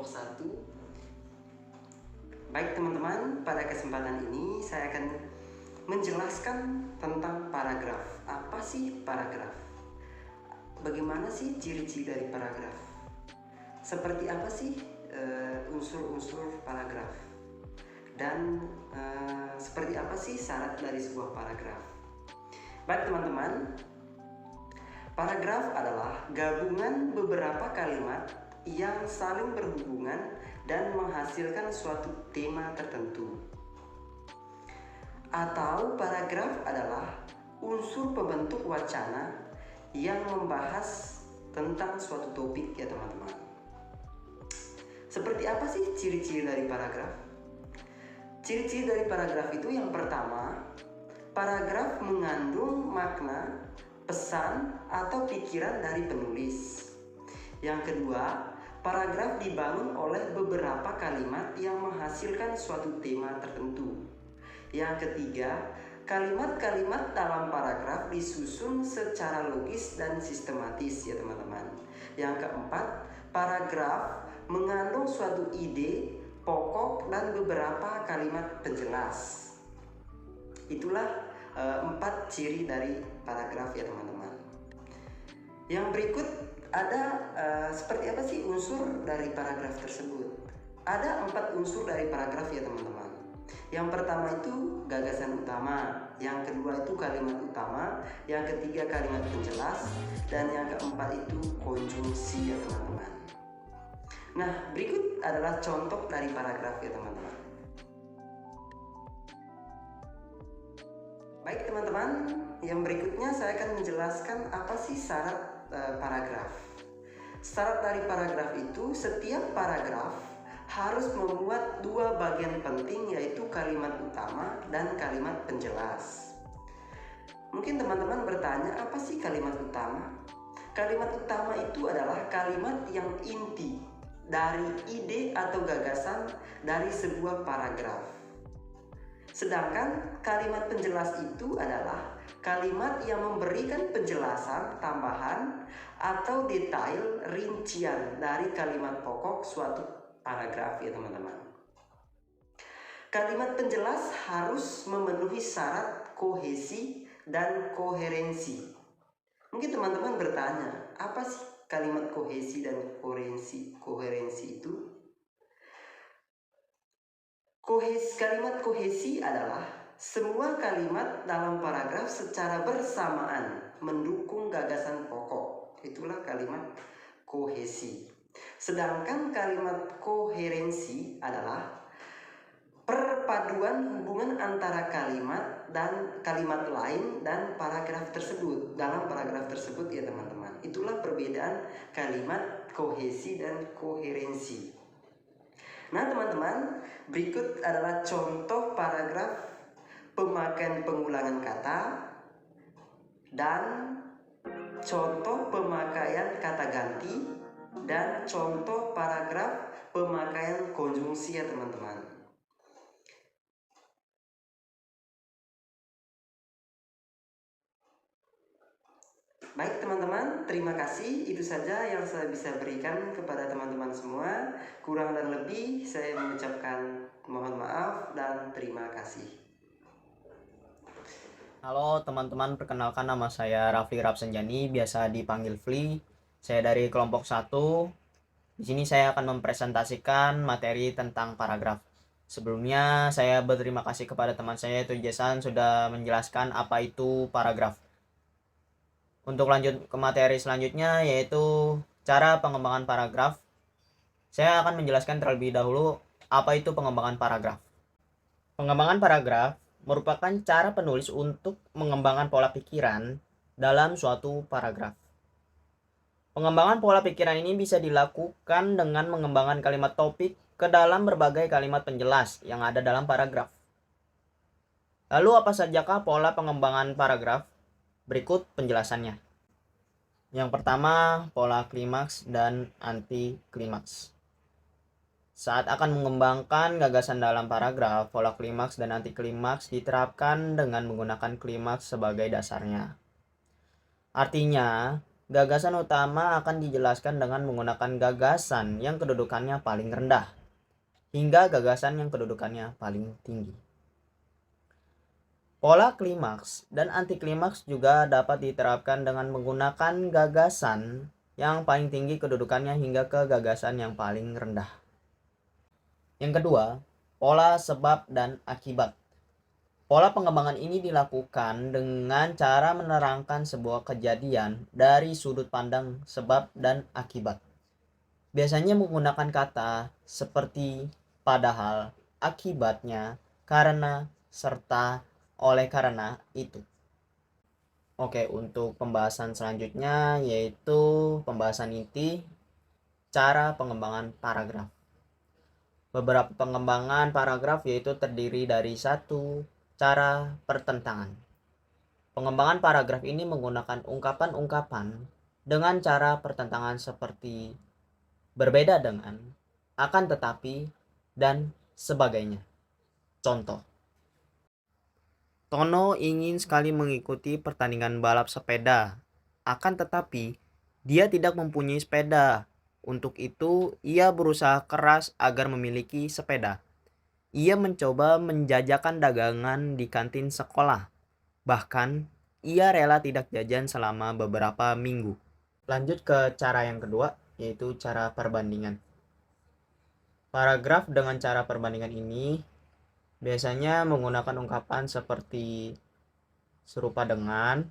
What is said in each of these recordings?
1. Baik teman-teman, pada kesempatan ini saya akan menjelaskan tentang paragraf. Apa sih paragraf? Bagaimana sih ciri-ciri dari paragraf? Seperti apa sih unsur-unsur paragraf? Dan seperti apa sih syarat dari sebuah paragraf? Baik teman-teman, paragraf adalah gabungan beberapa kalimat yang saling berhubungan dan menghasilkan suatu tema tertentu. Atau paragraf adalah unsur pembentuk wacana yang membahas tentang suatu topik ya teman-teman. Seperti apa sih ciri-ciri dari paragraf? Ciri-ciri dari paragraf itu yang pertama, paragraf mengandung makna, pesan, atau pikiran dari penulis. Yang kedua, paragraf dibangun oleh beberapa kalimat yang menghasilkan suatu tema tertentu. Yang ketiga, kalimat-kalimat dalam paragraf disusun secara logis dan sistematis ya teman-teman. Yang keempat, paragraf mengandung suatu ide, pokok, dan beberapa kalimat penjelas. Itulah 4 ciri dari paragraf ya teman-teman. Yang berikut ada seperti apa sih unsur dari paragraf tersebut? Ada 4 unsur dari paragraf ya teman-teman. Yang pertama itu gagasan utama, yang kedua itu kalimat utama, yang ketiga kalimat penjelas, dan yang keempat itu konjungsi ya teman-teman. Nah, berikut adalah contoh dari paragraf ya teman-teman. Baik teman-teman, yang berikutnya saya akan menjelaskan apa sih syarat paragraf. Syarat dari paragraf itu, setiap paragraf harus memuat 2 bagian penting, yaitu kalimat utama dan kalimat penjelas. Mungkin teman-teman bertanya, apa sih kalimat utama? Kalimat utama itu adalah kalimat yang inti dari ide atau gagasan dari sebuah paragraf. Sedangkan kalimat penjelas itu adalah kalimat yang memberikan penjelasan tambahan atau detail rincian dari kalimat pokok suatu paragraf ya teman-teman. Kalimat penjelas harus memenuhi syarat kohesi dan koherensi. Mungkin teman-teman bertanya, apa sih kalimat kohesi dan koherensi itu? Kalimat kohesi adalah semua kalimat dalam paragraf secara bersamaan mendukung gagasan pokok. Itulah kalimat kohesi. Sedangkan kalimat koherensi adalah perpaduan hubungan antara kalimat dan kalimat lain dan paragraf tersebut, dalam paragraf tersebut ya teman-teman. Itulah perbedaan kalimat kohesi dan koherensi. Nah teman-teman, berikut adalah contoh paragraf pemakaian pengulangan kata dan contoh pemakaian kata ganti dan contoh paragraf pemakaian konjungsi ya teman-teman. Baik teman-teman, terima kasih. Itu saja yang saya bisa berikan kepada teman-teman semua. Kurang dan lebih saya mengucapkan mohon maaf dan terima kasih. Halo teman-teman, perkenalkan nama saya Rafli Rapsenjani, biasa dipanggil Fli. Saya dari kelompok 1. Di sini saya akan mempresentasikan materi tentang paragraf. Sebelumnya saya berterima kasih kepada teman saya yaitu Jason sudah menjelaskan apa itu paragraf. Untuk lanjut ke materi selanjutnya yaitu cara pengembangan paragraf. Saya akan menjelaskan terlebih dahulu apa itu pengembangan paragraf. Pengembangan paragraf merupakan cara penulis untuk mengembangkan pola pikiran dalam suatu paragraf. Pengembangan pola pikiran ini bisa dilakukan dengan mengembangkan kalimat topik ke dalam berbagai kalimat penjelas yang ada dalam paragraf. Lalu apa sajakah pola pengembangan paragraf? Berikut penjelasannya. Yang pertama, pola klimaks dan anti klimaks. Saat akan mengembangkan gagasan dalam paragraf, pola klimaks dan anti klimaks diterapkan dengan menggunakan klimaks sebagai dasarnya. Artinya, Gagasan utama akan dijelaskan dengan menggunakan gagasan yang kedudukannya paling rendah hingga gagasan yang kedudukannya paling tinggi. Pola klimaks dan antiklimaks juga dapat diterapkan dengan menggunakan gagasan yang paling tinggi kedudukannya hingga ke gagasan yang paling rendah. Yang kedua, pola sebab dan akibat. Pola pengembangan ini dilakukan dengan cara menerangkan sebuah kejadian dari sudut pandang sebab dan akibat. Biasanya menggunakan kata seperti padahal, akibatnya, karena, serta oleh karena itu. Oke, untuk pembahasan selanjutnya yaitu pembahasan inti cara pengembangan paragraf. Beberapa pengembangan paragraf yaitu terdiri dari satu, cara pertentangan. Pengembangan paragraf ini menggunakan ungkapan-ungkapan dengan cara pertentangan seperti berbeda dengan, akan tetapi, dan sebagainya. Contoh, Tono ingin sekali mengikuti pertandingan balap sepeda, akan tetapi dia tidak mempunyai sepeda. Untuk itu, ia berusaha keras agar memiliki sepeda. Ia mencoba menjajakan dagangan di kantin sekolah. Bahkan, ia rela tidak jajan selama beberapa minggu. Lanjut ke cara yang kedua, yaitu cara perbandingan. Paragraf dengan cara perbandingan ini biasanya menggunakan ungkapan seperti serupa dengan,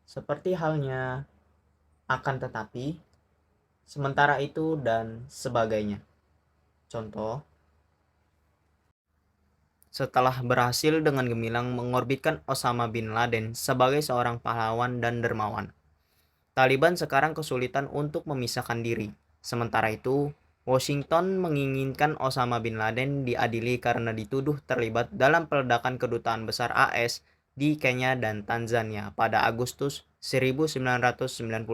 seperti halnya, akan tetapi, sementara itu, dan sebagainya. Contoh, setelah berhasil dengan gemilang mengorbitkan Osama bin Laden sebagai seorang pahlawan dan dermawan, Taliban sekarang kesulitan untuk memisahkan diri. Sementara itu, Washington menginginkan Osama bin Laden diadili karena dituduh terlibat dalam peledakan kedutaan besar AS di Kenya dan Tanzania pada Agustus 1998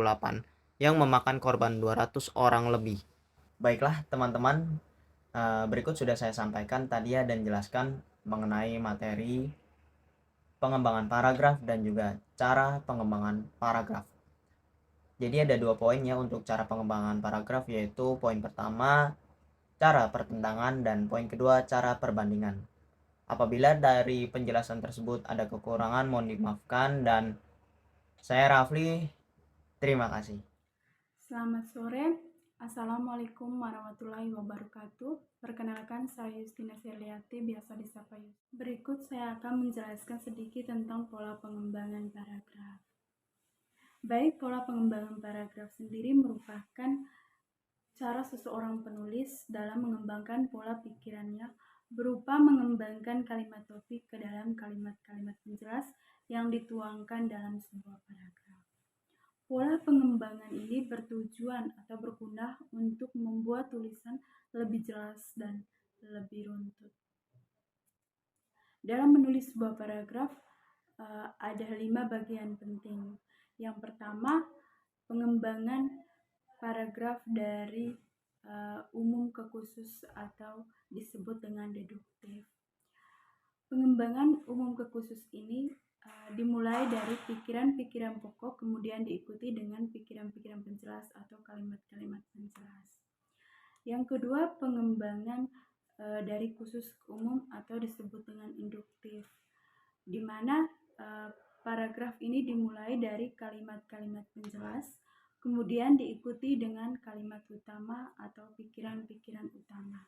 yang memakan korban 200 orang lebih. Baiklah teman-teman, berikut sudah saya sampaikan tadi dan jelaskan mengenai materi pengembangan paragraf dan juga cara pengembangan paragraf. Jadi ada 2 poin ya untuk cara pengembangan paragraf, yaitu poin pertama cara pertentangan dan poin kedua cara perbandingan. Apabila dari penjelasan tersebut ada kekurangan mohon dimaafkan, dan saya Rafli, terima kasih. Selamat sore, Assalamualaikum warahmatullahi wabarakatuh. Perkenalkan, saya Justina Serliati, biasa disapa Yus. Berikut saya akan menjelaskan sedikit tentang pola pengembangan paragraf. Baik, pola pengembangan paragraf sendiri merupakan cara seseorang penulis dalam mengembangkan pola pikirannya berupa mengembangkan kalimat topik ke dalam kalimat-kalimat penjelas yang dituangkan dalam sebuah paragraf. Pola pengembangan ini bertujuan atau berguna untuk membuat tulisan lebih jelas dan lebih runtut. Dalam menulis sebuah paragraf, ada 5 bagian penting. Yang pertama, pengembangan paragraf dari umum ke khusus atau disebut dengan deduktif. Pengembangan umum ke khusus ini dimulai dari pikiran-pikiran pokok, kemudian diikuti dengan pikiran-pikiran penjelas atau kalimat-kalimat penjelas. Yang kedua, pengembangan dari khusus ke umum atau disebut dengan induktif, di mana paragraf ini dimulai dari kalimat-kalimat penjelas, kemudian diikuti dengan kalimat utama atau pikiran-pikiran utama.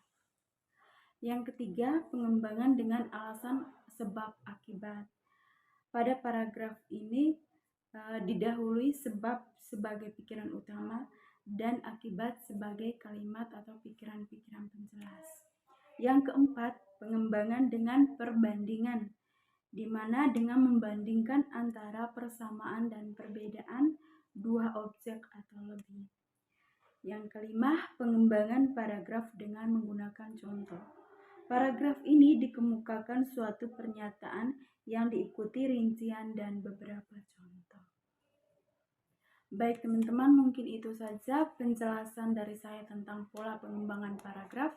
Yang ketiga, pengembangan dengan alasan sebab akibat. Pada paragraf ini didahului sebab sebagai pikiran utama dan akibat sebagai kalimat atau pikiran-pikiran penjelas. Yang keempat, pengembangan dengan perbandingan, di mana dengan membandingkan antara persamaan dan perbedaan dua objek atau lebih. Yang kelima, pengembangan paragraf dengan menggunakan contoh. Paragraf ini dikemukakan suatu pernyataan yang diikuti rincian dan beberapa contoh. Baik teman-teman, mungkin itu saja penjelasan dari saya tentang pola pengembangan paragraf.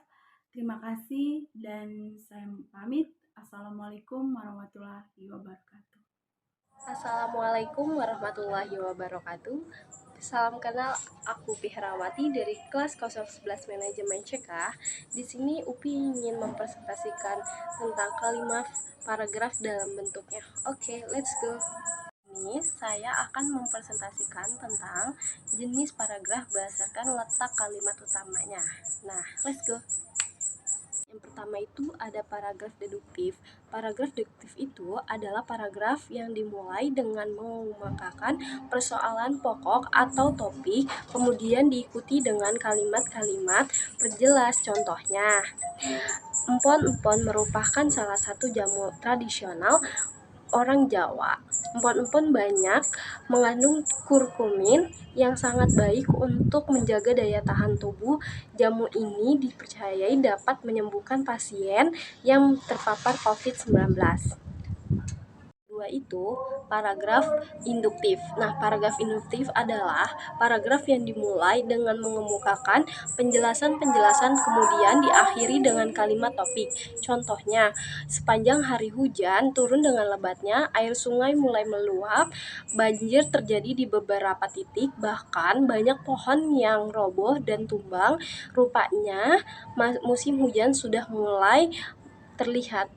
Terima kasih dan saya pamit. Assalamualaikum warahmatullahi wabarakatuh. Assalamualaikum warahmatullahi wabarakatuh. Salam kenal, aku Pihrawati dari kelas 011 Manajemen CK. Di sini UPI ingin mempresentasikan tentang kalimat paragraf dalam bentuknya. Oke, let's go. Ini saya akan mempresentasikan tentang jenis paragraf berdasarkan letak kalimat utamanya. Nah, let's go. Yang pertama itu ada paragraf deduktif. Paragraf deduktif itu adalah paragraf yang dimulai dengan mengemukakan persoalan pokok atau topik, kemudian diikuti dengan kalimat-kalimat perjelas. Contohnya, empon-empon merupakan salah satu jamu tradisional orang Jawa. Empon-empon banyak mengandung kurkumin yang sangat baik untuk menjaga daya tahan tubuh. Jamu ini dipercayai dapat menyembuhkan pasien yang terpapar COVID-19. Kedua itu paragraf induktif. Nah, paragraf induktif adalah paragraf yang dimulai dengan mengemukakan penjelasan-penjelasan kemudian diakhiri dengan kalimat topik. Contohnya, sepanjang hari hujan turun dengan lebatnya, air sungai mulai meluap, banjir terjadi di beberapa titik, bahkan banyak pohon yang roboh dan tumbang. Rupanya musim hujan sudah mulai terlihat.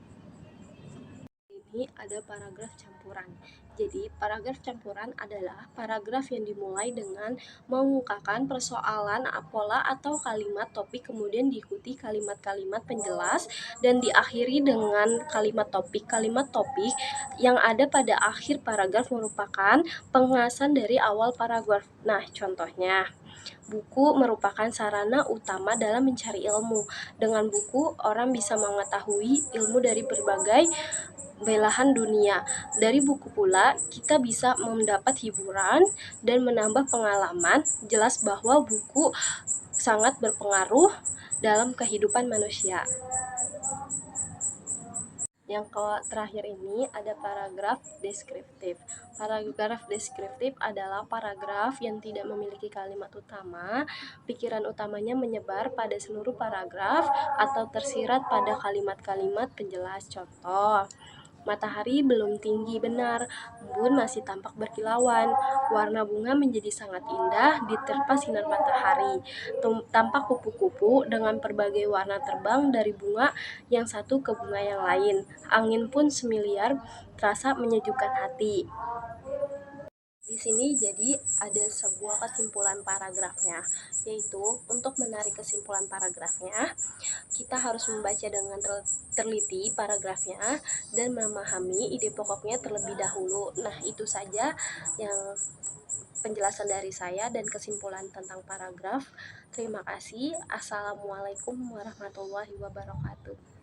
Ini ada paragraf campuran. Jadi, paragraf campuran adalah paragraf yang dimulai dengan mengungkapkan persoalan, pola atau kalimat topik, kemudian diikuti kalimat-kalimat penjelas dan diakhiri dengan kalimat topik. Kalimat topik yang ada pada akhir paragraf merupakan pengasan dari awal paragraf. Nah, contohnya, buku merupakan sarana utama dalam mencari ilmu. Dengan buku, orang bisa mengetahui ilmu dari berbagai belahan dunia. Dari buku pula, kita bisa mendapat hiburan dan menambah pengalaman. Jelas bahwa buku sangat berpengaruh dalam kehidupan manusia. Yang terakhir ini ada paragraf deskriptif. Paragraf deskriptif adalah paragraf yang tidak memiliki kalimat utama. Pikiran utamanya menyebar pada seluruh paragraf atau tersirat pada kalimat-kalimat penjelas. Contoh, matahari belum tinggi benar, embun masih tampak berkilauan. Warna bunga menjadi sangat indah diterpa sinar matahari. Tampak kupu-kupu dengan berbagai warna terbang dari bunga yang satu ke bunga yang lain. Angin pun semiliar terasa menyejukkan hati. Di sini jadi ada sebuah kesimpulan paragrafnya, yaitu untuk menarik kesimpulan paragrafnya, kita harus membaca dengan teliti paragrafnya dan memahami ide pokoknya terlebih dahulu. Nah, itu saja yang penjelasan dari saya dan kesimpulan tentang paragraf. Terima kasih. Assalamualaikum warahmatullahi wabarakatuh.